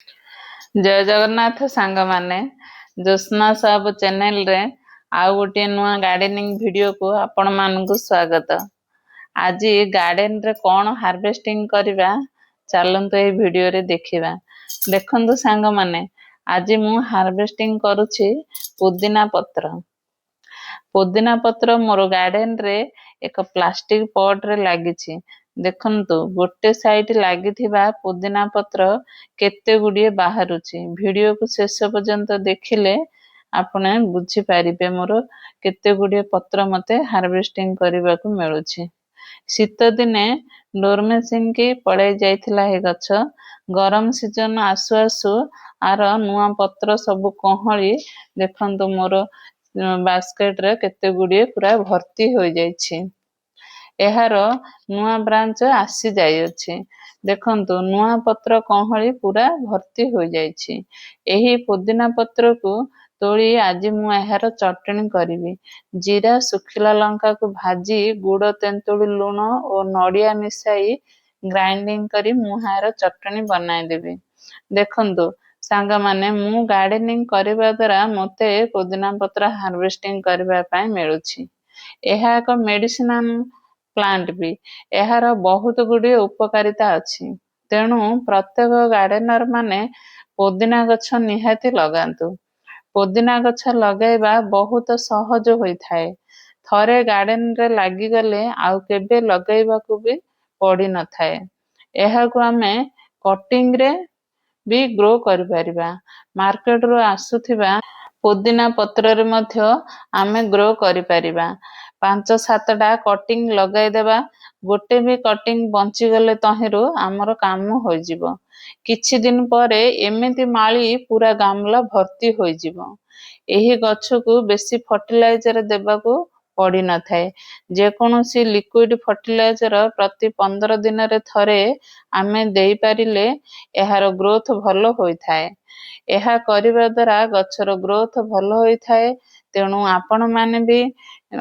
जय जगन्नाथ सांग माने ज्योत्स्ना सब चैनल रे आउ गोटे नुआ गार्डनिंग वीडियो को आपण मानकु स्वागत। आज गार्डन रे कौन हार्वेस्टिंग करवा चलतु ए वीडियो रे देखिबा। देखंतु सांग माने आज मु हार्वेस्टिंग करूछि पुदीना पत्र। पुदीना पत्र मोर गार्डन रे एक प्लास्टिक पॉट रे लागिछि। देखंतु गोटे साइड लागिथिबा पुदीना पत्र केते गुडिये बाहरुछि। वीडियो को शेष पर्यंत देखिले आपने बुझी पारिबे मोर केते गुडिये पत्र मते हार्वेस्टिंग करबा को मिलुछि। शीत दिने डोरमेसिन की पड़े जाइथिला हे गछ। गरम सीजन आसु आसु आर नुआ पत्र सब कोहली देखंतु मोर बास्केट रे केते गुडिये पूरा भर्ती हो जाइछि। एहार नुआ ब्रांच आसी जाय अछि। देखंतु नुआ पत्र कोहली पूरा भर्ती हो जाइछि। एही पुदीना पत्र को तोली आज मु एहार चटनी करिवि। जीरा सुखिला लंका को भाजी गुड़ तेंतुली लूण और नड़िया मिसाई ग्राइंडिंग करी मु एहार चटनी बनाई देबी। देखंतु सांग माने मु गार्डनिंग करबा द्वारा मते पुदीना पत्र हार्वेस्टिंग करबा पय मिलुछि। एहा एक मेडिसिनल प्लांट भी एहार बहुत गुडी उपकारिता अछि। तेणु प्रत्येक गार्डनर माने पुदीना गछ निहाती लगांतु। पुदीना गछ लगाइबा बहुत सहज होई थाए। थरे गार्डन रे लागी गले आउ केबे लगाइबा को भी पड़ी न थाए। एहा को हमें कटिंग रे भी ग्रो कर परिबा। मार्केट रो आसुथिबा पुदीना पत्र रे मध्य आमे ग्रो करि परिबा। 5-7टा कटिंग लगाई देबा। गोटे भी कटिंग बंची गले तहिरु हमर काम हो जिवो। किछि दिन परे एमिति माली पूरा गामला भर्ती हो जिवो। एही गछ को बेसी फर्टिलाइजर देबा को पड़ी न थाए। जे कोनोसी लिक्विड फर्टिलाइजर प्रति 15 दिन रे थरे आमे देई पारिले एहार ग्रोथ भलो होई थाए। एहा करिबा द्वारा गछर ग्रोथ भलो होई थाए। तेणु आपण माने भी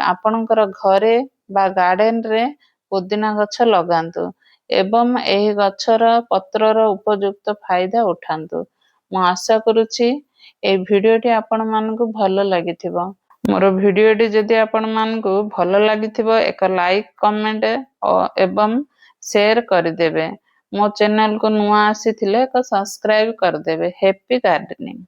आपणकर घरे बा गार्डन रे पुदीना गछ लगांतु एवं एही गछर पत्रर उपयुक्त फायदा उठांतु। मु आशा करूछि ए भिडियोटी आपण मानकु भलो लागिथिबो। मोर भिडियोटी जदि आपण मानकु भलो लागिथिबो एक लाइक कमेंट एवं शेयर कर देबे। मो चैनल को नुआ आसीथिले एक सब्सक्राइब कर देबे। Happy gardening.